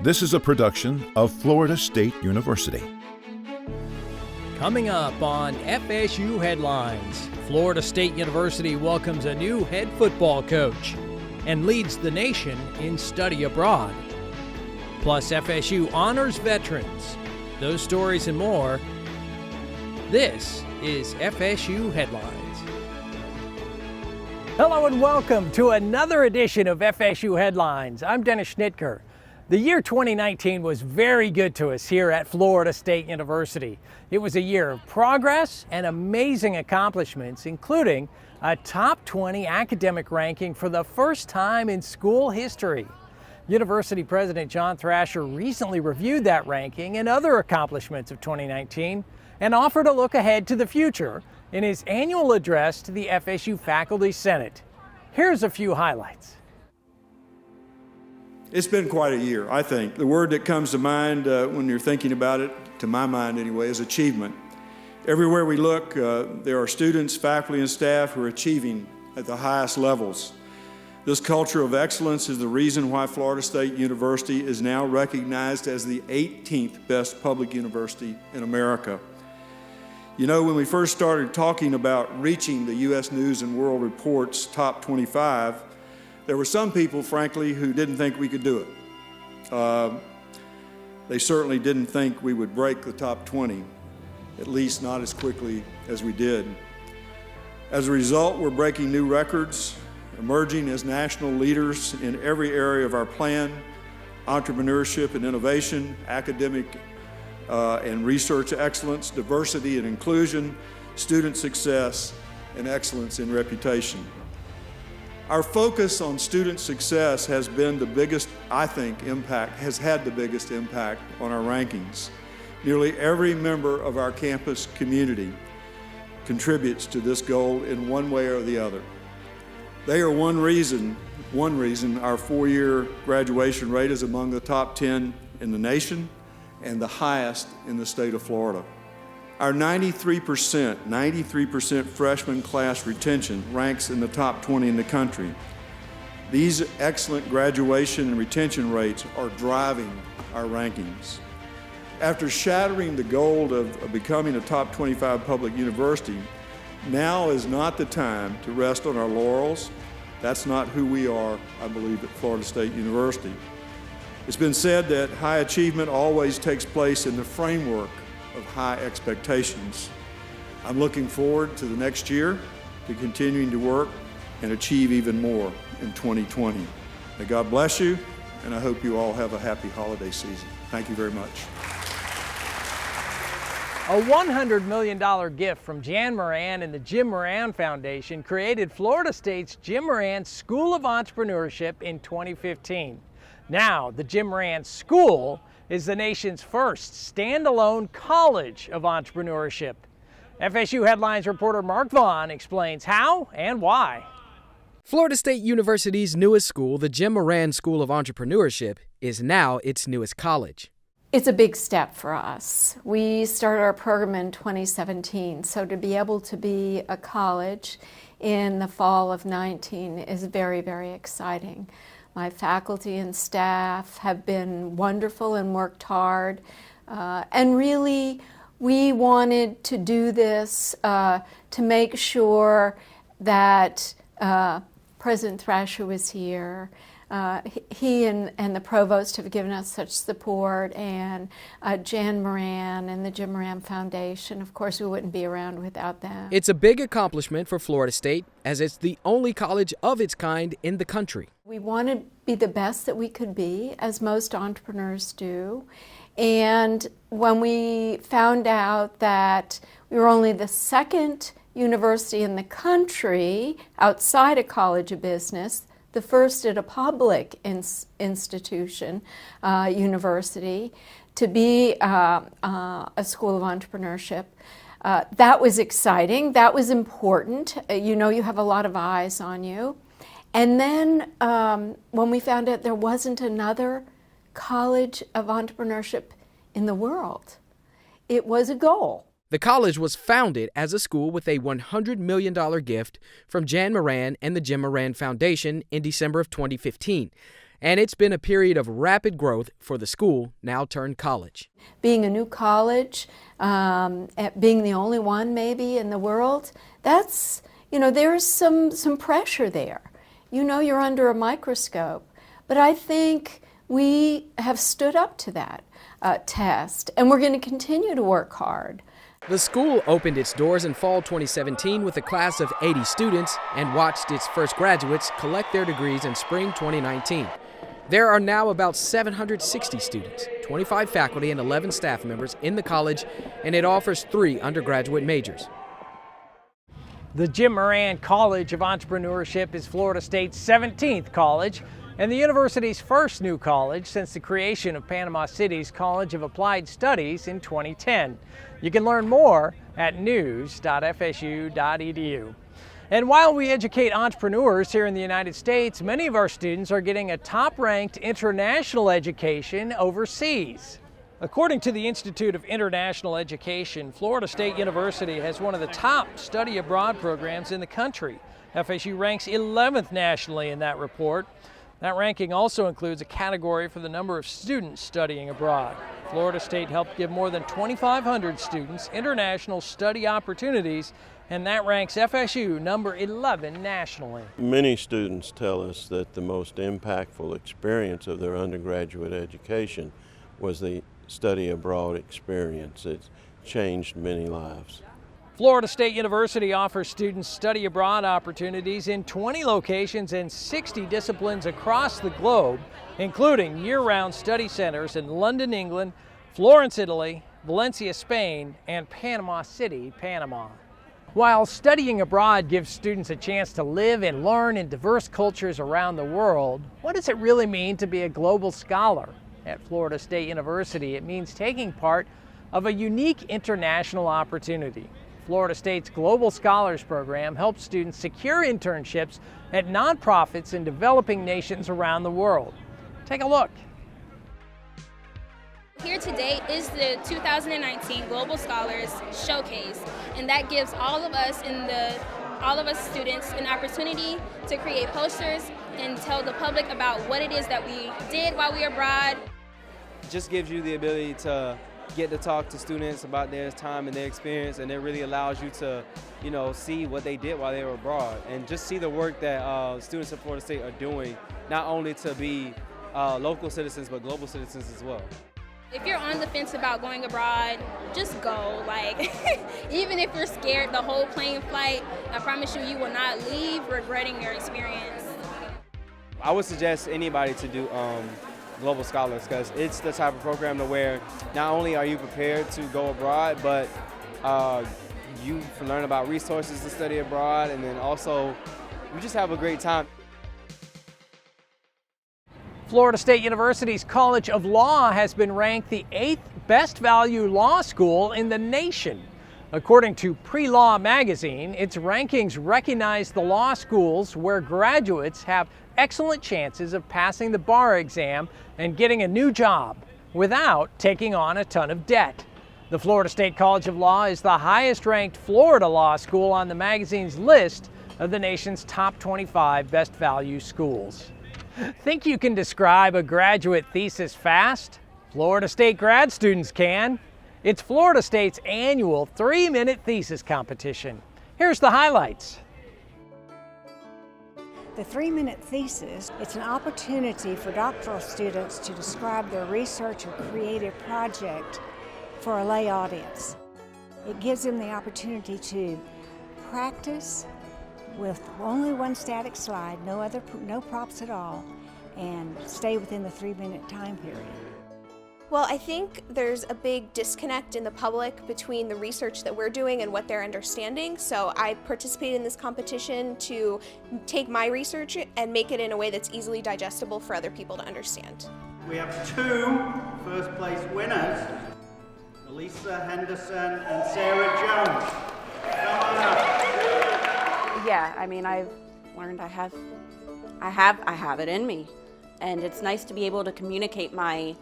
This is a production of Florida State University. Coming up on FSU Headlines, Florida State University welcomes a new head football coach and leads the nation in study abroad. Plus, FSU honors veterans. Those stories and more. This is FSU Headlines. Hello and welcome to another edition of FSU Headlines. I'm Dennis Schnitker. The year 2019 was very good to us here at Florida State University. It was a year of progress and amazing accomplishments, including a top 20 academic ranking for the first time in school history. University President John Thrasher recently reviewed that ranking and other accomplishments of 2019 and offered a look ahead to the future in his annual address to the FSU Faculty Senate. Here's a few highlights. It's been quite a year, I think. The word that comes to mind when you're thinking about it, to my mind anyway, is achievement. Everywhere we look, there are students, faculty, and staff who are achieving at the highest levels. This culture of excellence is the reason why Florida State University is now recognized as the 18th best public university in America. You know, when we first started talking about reaching the U.S. News and World Report's top 25, there were some people, frankly, who didn't think we could do it. They certainly didn't think we would break the top 20, at least not as quickly as we did. As a result, we're breaking new records, emerging as national leaders in every area of our plan: entrepreneurship and innovation, academic and research excellence, diversity and inclusion, student success, and excellence in reputation. Our focus on student success has been the biggest, I think, has had the biggest impact on our rankings. Nearly every member of our campus community contributes to this goal in one way or the other. They are one reason our four-year graduation rate is among the top 10 in the nation and the highest in the state of Florida. Our 93% freshman class retention ranks in the top 20 in the country. These excellent graduation and retention rates are driving our rankings. After shattering the goal of becoming a top 25 public university, now is not the time to rest on our laurels. That's not who we are, I believe, at Florida State University. It's been said that high achievement always takes place in the framework of high expectations. I'm looking forward to the next year, to continuing to work and achieve even more in 2020. May God bless you, and I hope you all have a happy holiday season. Thank you very much. A $100 million gift from Jan Moran and the Jim Moran Foundation created Florida State's Jim Moran School of Entrepreneurship in 2015. Now, the Jim Moran School is the nation's first standalone college of entrepreneurship. FSU Headlines reporter Mark Vaughn explains how and why. Florida State University's newest school, the Jim Moran School of Entrepreneurship, is now its newest college. It's a big step for us. We started our program in 2017, so to be able to be a college in the fall of 19 is very, very exciting. My faculty and staff have been wonderful and worked hard, and really we wanted to do this to make sure that President Thrasher was here. He and the provost have given us such support, and Jan Moran and the Jim Moran Foundation. Of course, we wouldn't be around without them. It's a big accomplishment for Florida State, as it's the only college of its kind in the country. We want to be the best that we could be, as most entrepreneurs do. And when we found out that we were only the second university in the country outside a college of business, the first at a public institution, university, to be a school of entrepreneurship. That was exciting. That was important. You know, you have a lot of eyes on you. And then when we found out there wasn't another college of entrepreneurship in the world, it was a goal. The college was founded as a school with a $100 million gift from Jan Moran and the Jim Moran Foundation in December of 2015. and it's been a period of rapid growth for the school, now turned college. Being a new college, being the only one maybe in the world, that's, there's some pressure there. You're under a microscope. But I think we have stood up to that test, and we're going to continue to work hard. The school opened its doors in fall 2017 with a class of 80 students and watched its first graduates collect their degrees in spring 2019. There are now about 760 students, 25 faculty and 11 staff members in the college, and it offers 3 undergraduate majors. The Jim Moran College of Entrepreneurship is Florida State's 17th college and the university's first new college since the creation of Panama City's College of Applied Studies in 2010. You can learn more at news.fsu.edu. And while we educate entrepreneurs here in the United States, many of our students are getting a top-ranked international education overseas. According to the Institute of International Education, Florida State University has one of the top study abroad programs in the country. FSU ranks 11th nationally in that report. That ranking also includes a category for the number of students studying abroad. Florida State helped give more than 2,500 students international study opportunities, and that ranks FSU number 11 nationally. Many students tell us that the most impactful experience of their undergraduate education was the study abroad experience. It's changed many lives. Florida State University offers students study abroad opportunities in 20 locations and 60 disciplines across the globe, including year-round study centers in London, England, Florence, Italy, Valencia, Spain, and Panama City, Panama. While studying abroad gives students a chance to live and learn in diverse cultures around the world, what does it really mean to be a global scholar? At Florida State University, it means taking part of a unique international opportunity. Florida State's Global Scholars Program helps students secure internships at nonprofits in developing nations around the world. Take a look. Here today is the 2019 Global Scholars Showcase, and that gives all of us students an opportunity to create posters and tell the public about what it is that we did while we were abroad. It just gives you the ability to get to talk to students about their time and their experience, and it really allows you to, see what they did while they were abroad, and just see the work that students at Florida State are doing, not only to be local citizens, but global citizens as well. If you're on the fence about going abroad, just go. Even if you're scared the whole plane flight, I promise you, you will not leave regretting your experience. I would suggest anybody to do Global Scholars, because it's the type of program to where not only are you prepared to go abroad, but you learn about resources to study abroad, and then also you just have a great time. Florida State University's College of Law has been ranked the 8th best value law school in the nation. According to Pre-Law magazine, its rankings recognize the law schools where graduates have excellent chances of passing the bar exam and getting a new job without taking on a ton of debt. The Florida State College of Law is the highest ranked Florida law school on the magazine's list of the nation's top 25 best value schools. Think you can describe a graduate thesis fast? Florida State grad students can. It's Florida State's annual 3-minute thesis competition. Here's the highlights. The 3-minute thesis, it's an opportunity for doctoral students to describe their research or creative project for a lay audience. It gives them the opportunity to practice with only one static slide, no props at all, and stay within the 3-minute time period. Well, I think there's a big disconnect in the public between the research that we're doing and what they're understanding. So I participated in this competition to take my research and make it in a way that's easily digestible for other people to understand. We have 2 first place winners, Elisa Henderson and Sarah Jones. Come on up. Yeah, I mean, I've learned I have it in me, and it's nice to be able to communicate my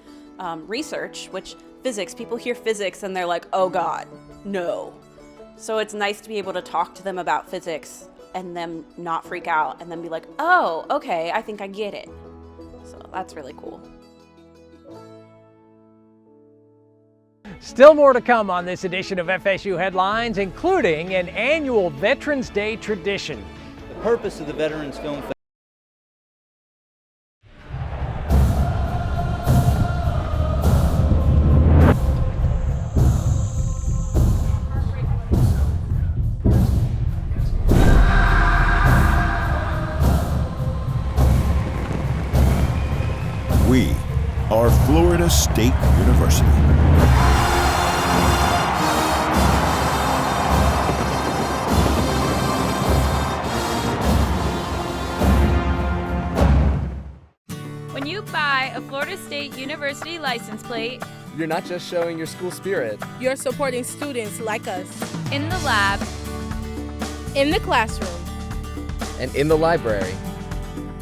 research, which physics, people hear physics and they're like, oh God, no. So it's nice to be able to talk to them about physics and them not freak out and then be like, oh, okay, I think I get it. So that's really cool. Still more to come on this edition of FSU Headlines, including an annual Veterans Day tradition. The purpose of the Veterans Film Festival. We are Florida State University. When you buy a Florida State University license plate, You're not just showing your school spirit. You're supporting students like us. in the lab, In the classroom. And in the library.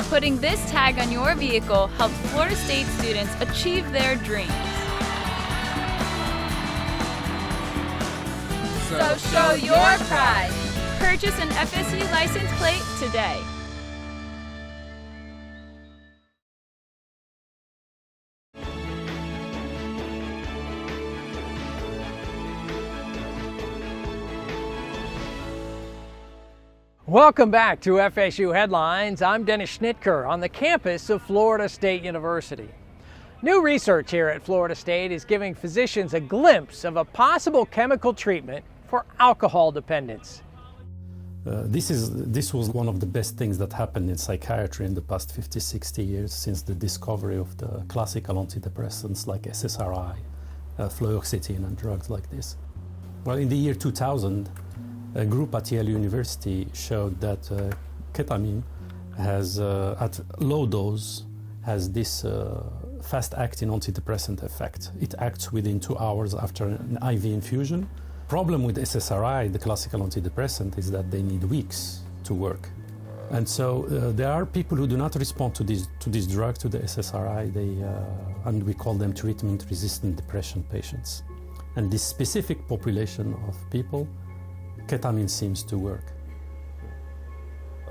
putting this tag on your vehicle helps Florida State students achieve their dreams. So show your pride. Purchase an FSU license plate today. Welcome back to FSU Headlines. I'm Dennis Schnitker on the campus of Florida State University. New research here at Florida State is giving physicians a glimpse of a possible chemical treatment for alcohol dependence. This was one of the best things that happened in psychiatry in the past 50, 60 years since the discovery of the classical antidepressants like SSRI, fluoxetine and drugs like this. Well, in the year 2000, a group at Yale University showed that ketamine has, at low dose, has this fast-acting antidepressant effect. It acts within 2 hours after an IV infusion. Problem with SSRI, the classical antidepressant, is that they need weeks to work. And so there are people who do not respond to this drug, to the SSRI, and we call them treatment-resistant depression patients. And this specific population of people, ketamine seems to work.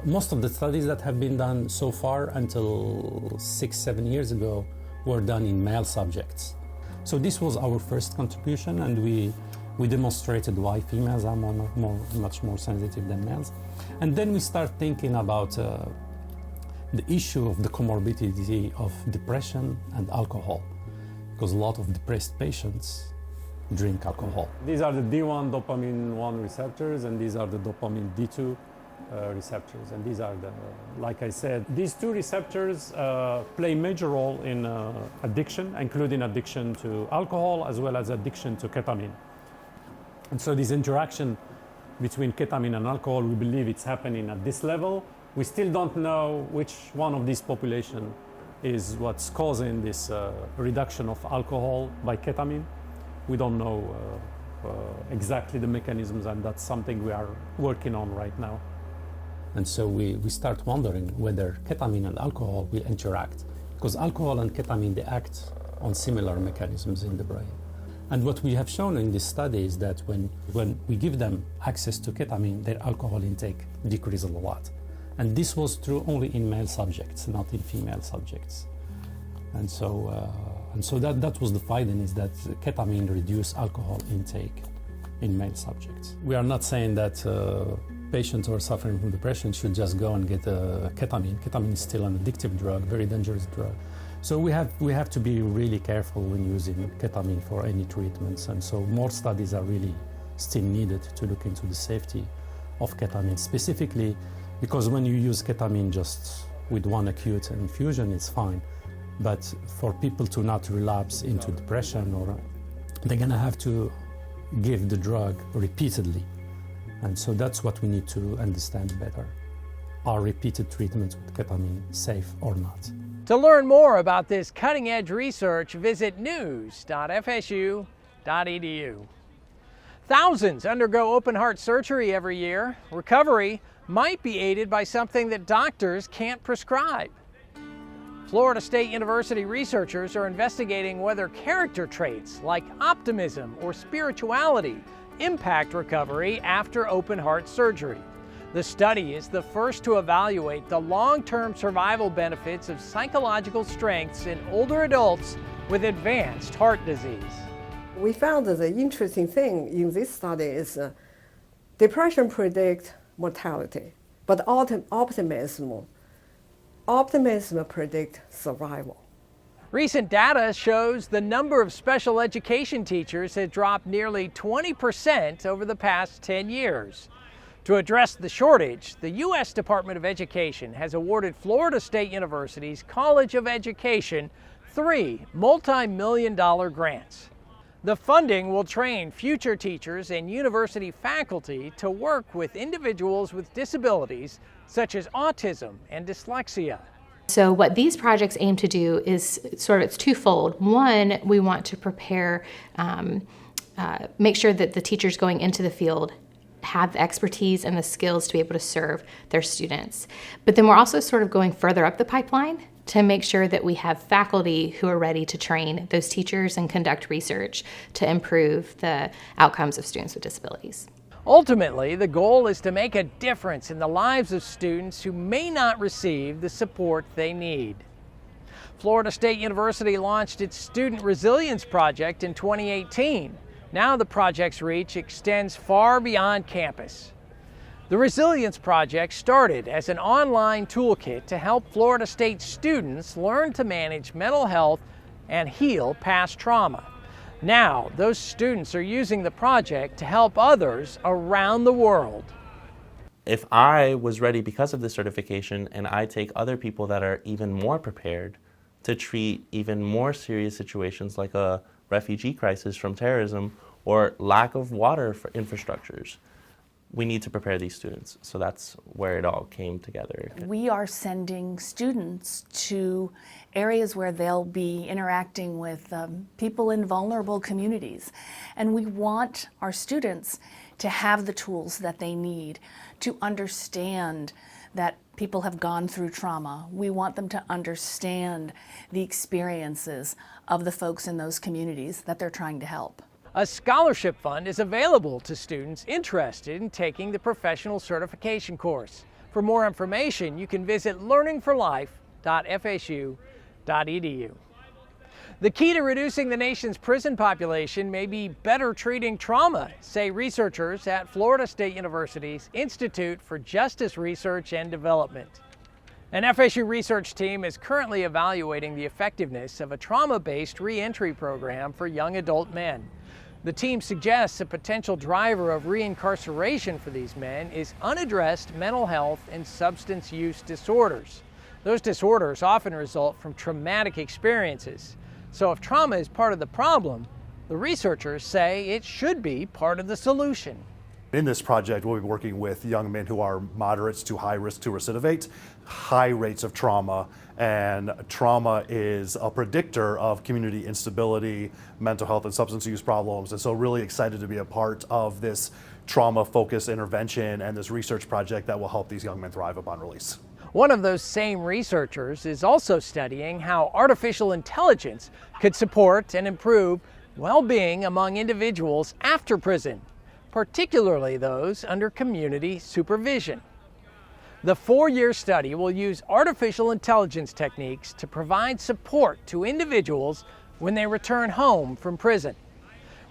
Most of the studies that have been done so far until 6-7 years ago were done in male subjects. So this was our first contribution, and we demonstrated why females are much more sensitive than males. And then we start thinking about the issue of the comorbidity of depression and alcohol, because a lot of depressed patients drink alcohol. These are the D1 dopamine 1 receptors, and these are the dopamine D2 receptors. And these are like I said, these two receptors play a major role in addiction, including addiction to alcohol as well as addiction to ketamine. And so this interaction between ketamine and alcohol, we believe it's happening at this level. We still don't know which one of these populations is what's causing this reduction of alcohol by ketamine. We don't know exactly the mechanisms, and that's something we are working on right now. And so we start wondering whether ketamine and alcohol will interact, because alcohol and ketamine, they act on similar mechanisms in the brain. And what we have shown in this study is that when we give them access to ketamine, their alcohol intake decreases a lot. And this was true only in male subjects, not in female subjects. And so that was the finding, is that ketamine reduced alcohol intake in male subjects. We are not saying that patients who are suffering from depression should just go and get ketamine. Ketamine is still an addictive drug, very dangerous drug. So we have to be really careful when using ketamine for any treatments. And so more studies are really still needed to look into the safety of ketamine, specifically because when you use ketamine just with one acute infusion, it's fine. But for people to not relapse into depression, or they're gonna have to give the drug repeatedly. And so that's what we need to understand better. Are repeated treatments with ketamine safe or not? To learn more about this cutting-edge research, visit news.fsu.edu. Thousands undergo open-heart surgery every year. Recovery might be aided by something that doctors can't prescribe. Florida State University researchers are investigating whether character traits like optimism or spirituality impact recovery after open-heart surgery. The study is the first to evaluate the long-term survival benefits of psychological strengths in older adults with advanced heart disease. We found that the interesting thing in this study is depression predicts mortality, but optimism predicts survival. Recent data shows the number of special education teachers has dropped nearly 20% over the past 10 years. To address the shortage, the U.S. Department of Education has awarded Florida State University's College of Education 3 multi-million-dollar grants. The funding will train future teachers and university faculty to work with individuals with disabilities such as autism and dyslexia. So what these projects aim to do is it's twofold. One, we want to prepare, make sure that the teachers going into the field have the expertise and the skills to be able to serve their students. But then we're also going further up the pipeline to make sure that we have faculty who are ready to train those teachers and conduct research to improve the outcomes of students with disabilities. Ultimately, the goal is to make a difference in the lives of students who may not receive the support they need. Florida State University launched its Student Resilience Project in 2018. Now the project's reach extends far beyond campus. The Resilience Project started as an online toolkit to help Florida State students learn to manage mental health and heal past trauma. Now, those students are using the project to help others around the world. If I was ready because of this certification, and I take other people that are even more prepared to treat even more serious situations like a refugee crisis from terrorism or lack of water for infrastructures, we need to prepare these students. So that's where it all came together. We are sending students to areas where they'll be interacting with people in vulnerable communities. And we want our students to have the tools that they need to understand that people have gone through trauma. We want them to understand the experiences of the folks in those communities that they're trying to help. A scholarship fund is available to students interested in taking the professional certification course. For more information, you can visit learningforlife.fsu.edu. The key to reducing the nation's prison population may be better treating trauma, say researchers at Florida State University's Institute for Justice Research and Development. An FSU research team is currently evaluating the effectiveness of a trauma-based reentry program for young adult men. The team suggests a potential driver of reincarceration for these men is unaddressed mental health and substance use disorders. Those disorders often result from traumatic experiences. So if trauma is part of the problem, the researchers say it should be part of the solution. In this project, we'll be working with young men who are moderates to high risk to recidivate, high rates of trauma, and trauma is a predictor of community instability, mental health and substance use problems. And so really excited to be a part of this trauma-focused intervention and this research project that will help these young men thrive upon release. One of those same researchers is also studying how artificial intelligence could support and improve well-being among individuals after prison, particularly those under community supervision. The 4-year study will use artificial intelligence techniques to provide support to individuals when they return home from prison.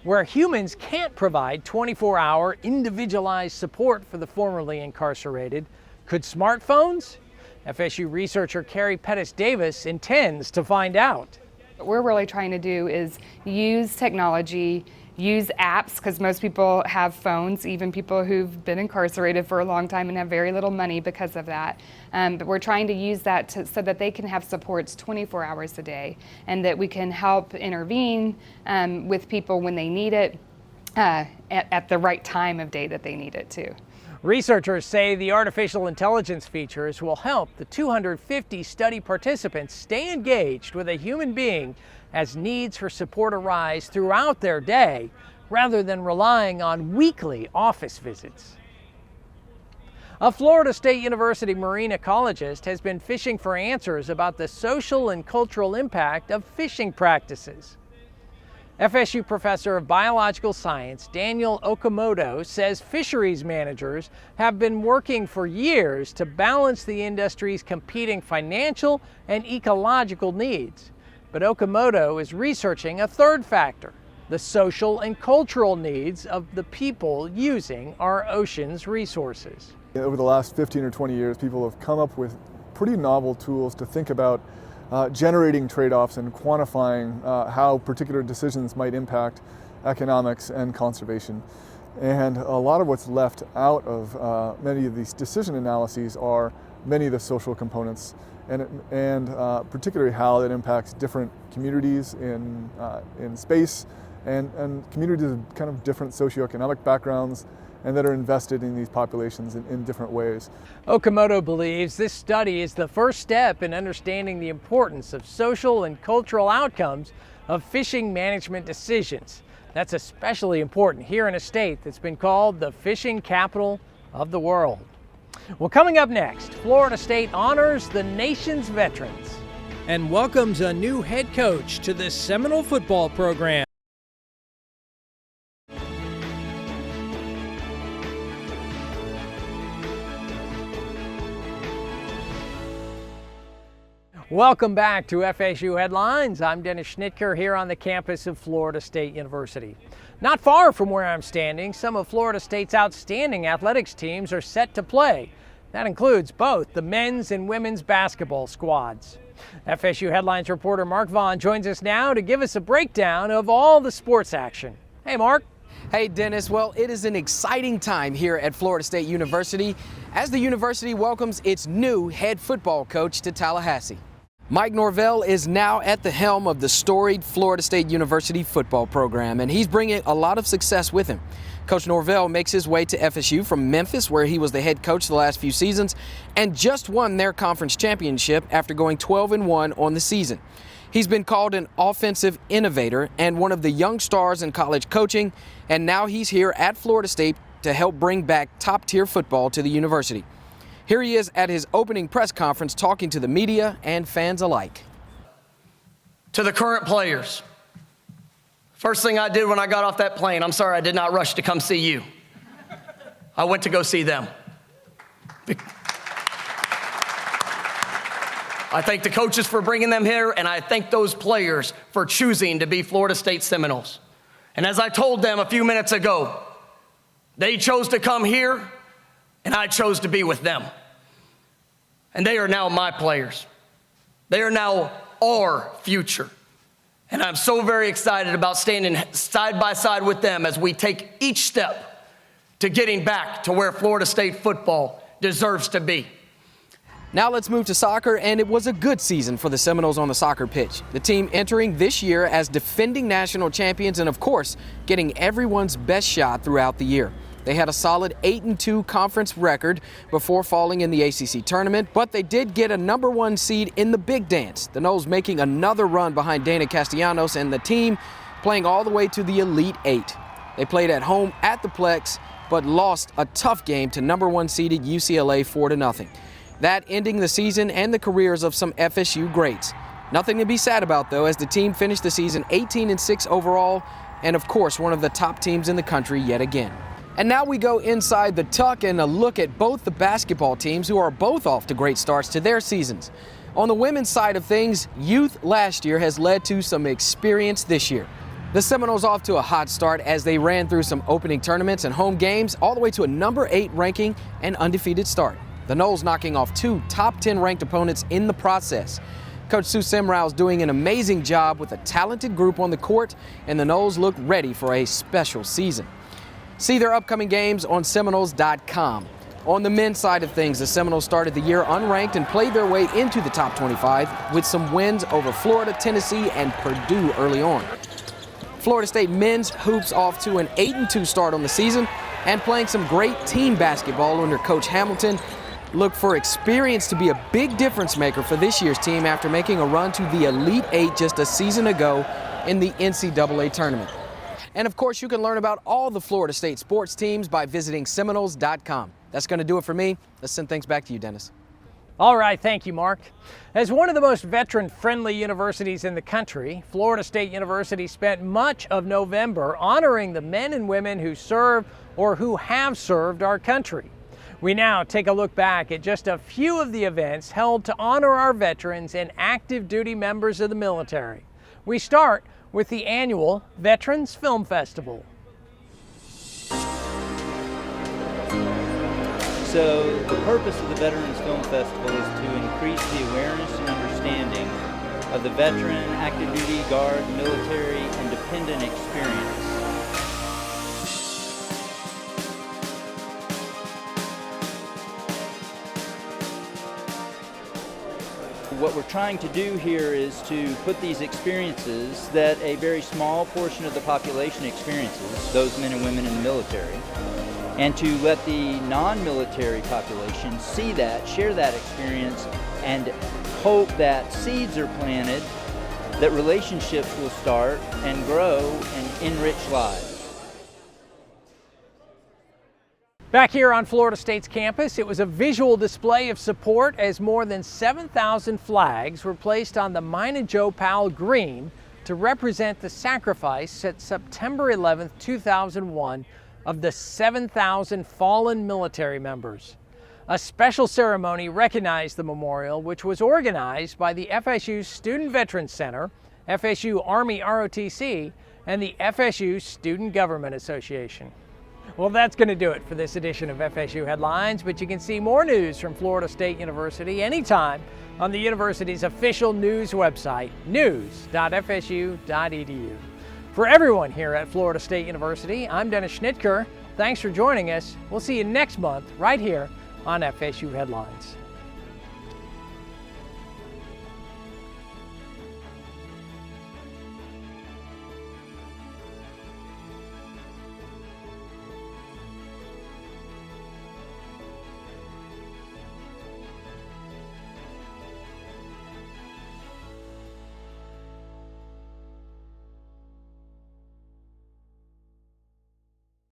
Where humans can't provide 24-hour individualized support for the formerly incarcerated, could smartphones? FSU researcher Carrie Pettis-Davis intends to find out. What we're really trying to do is use technology, use apps, because most people have phones, even people who've been incarcerated for a long time and have very little money because of that. But we're trying to use that so that they can have supports 24 hours a day, and that we can help intervene with people when they need it at the right time of day that they need it too. Researchers say the artificial intelligence features will help the 250 study participants stay engaged with a human being as needs for support arise throughout their day, rather than relying on weekly office visits. A Florida State University marine ecologist has been fishing for answers about the social and cultural impact of fishing practices. FSU professor of biological science Daniel Okamoto says fisheries managers have been working for years to balance the industry's competing financial and ecological needs. But Okamoto is researching a third factor, the social and cultural needs of the people using our ocean's resources. Over the last 15 or 20 years, people have come up with pretty novel tools to think about generating trade-offs and quantifying how particular decisions might impact economics and conservation. And a lot of what's left out of many of these decision analyses are many of the social components, and particularly how it impacts different communities in space and communities of kind of different socioeconomic backgrounds, and that are invested in these populations in different ways. Okamoto believes this study is the first step in understanding the importance of social and cultural outcomes of fishing management decisions. That's especially important here in a state that's been called the fishing capital of the world. Well, coming up next, Florida State honors the nation's veterans and welcomes a new head coach to the Seminole football program. Welcome back to FSU Headlines. I'm Dennis Schnitker here on the campus of Florida State University. Not far from where I'm standing, some of Florida State's outstanding athletics teams are set to play. That includes both the men's and women's basketball squads. FSU Headlines reporter Mark Vaughn joins us now to give us a breakdown of all the sports action. Hey, Mark. Hey, Dennis. Well, it is an exciting time here at Florida State University as the university welcomes its new head football coach to Tallahassee. Mike Norvell is now at the helm of the storied Florida State University football program, and he's bringing a lot of success with him. Coach Norvell makes his way to FSU from Memphis, where he was the head coach the last few seasons, and just won their conference championship after going 12-1 on the season. He's been called an offensive innovator and one of the young stars in college coaching, and now he's here at Florida State to help bring back top-tier football to the university. Here he is at his opening press conference talking to the media and fans alike. To the current players, first thing I did when I got off that plane, I'm sorry I did not rush to come see you. I went to go see them. I thank the coaches for bringing them here, and I thank those players for choosing to be Florida State Seminoles. And as I told them a few minutes ago, they chose to come here, and I chose to be with them. And they are now my players. They are now our future. And I'm so very excited about standing side by side with them as we take each step to getting back to where Florida State football deserves to be. Now let's move to soccer, and it was a good season for the Seminoles on the soccer pitch. The team entering this year as defending national champions and, of course, getting everyone's best shot throughout the year. They had a solid 8-2 conference record before falling in the ACC tournament, but they did get a #1 seed in the Big Dance. The Noles making another run behind Dana Castellanos and the team playing all the way to the Elite Eight. They played at home at the Plex, but lost a tough game to #1 seeded UCLA 4-0. That ending the season and the careers of some FSU greats. Nothing to be sad about, though, as the team finished the season 18-6 overall, and of course one of the top teams in the country yet again. And now we go inside the tuck and a look at both the basketball teams, who are both off to great starts to their seasons. On the women's side of things, youth last year has led to some experience this year. The Seminoles off to a hot start as they ran through some opening tournaments and home games all the way to a #8 ranking and undefeated start. The Noles knocking off 2 top 10 ranked opponents in the process. Coach Sue Semrau is doing an amazing job with a talented group on the court, and the Noles look ready for a special season. See their upcoming games on Seminoles.com. On the men's side of things, the Seminoles started the year unranked and played their way into the top 25 with some wins over Florida, Tennessee, and Purdue early on. Florida State men's hoops off to an 8-2 start on the season and playing some great team basketball under Coach Hamilton. Look for experience to be a big difference maker for this year's team after making a run to the Elite Eight just a season ago in the NCAA tournament. And of course, you can learn about all the Florida State sports teams by visiting Seminoles.com. That's going to do it for me. Let's send things back to you, Dennis. All right, thank you, Mark. As one of the most veteran-friendly universities in the country, Florida State University spent much of November honoring the men and women who serve or who have served our country. We now take a look back at just a few of the events held to honor our veterans and active duty members of the military. We start with the annual Veterans Film Festival. So the purpose of the Veterans Film Festival is to increase the awareness and understanding of the veteran, active duty, guard, military, and dependent experience. What we're trying to do here is to put these experiences that a very small portion of the population experiences, those men and women in the military, and to let the non-military population see that, share that experience, and hope that seeds are planted, that relationships will start and grow and enrich lives. Back here on Florida State's campus, it was a visual display of support as more than 7,000 flags were placed on the Mina Joe Powell Green to represent the sacrifice at September 11, 2001 of the 7,000 fallen military members. A special ceremony recognized the memorial, which was organized by the FSU Student Veterans Center, FSU Army ROTC, and the FSU Student Government Association. Well, that's going to do it for this edition of FSU Headlines, but you can see more news from Florida State University anytime on the university's official news website, news.fsu.edu. For everyone here at Florida State University, I'm Dennis Schnitker. Thanks for joining us. We'll see you next month right here on FSU Headlines.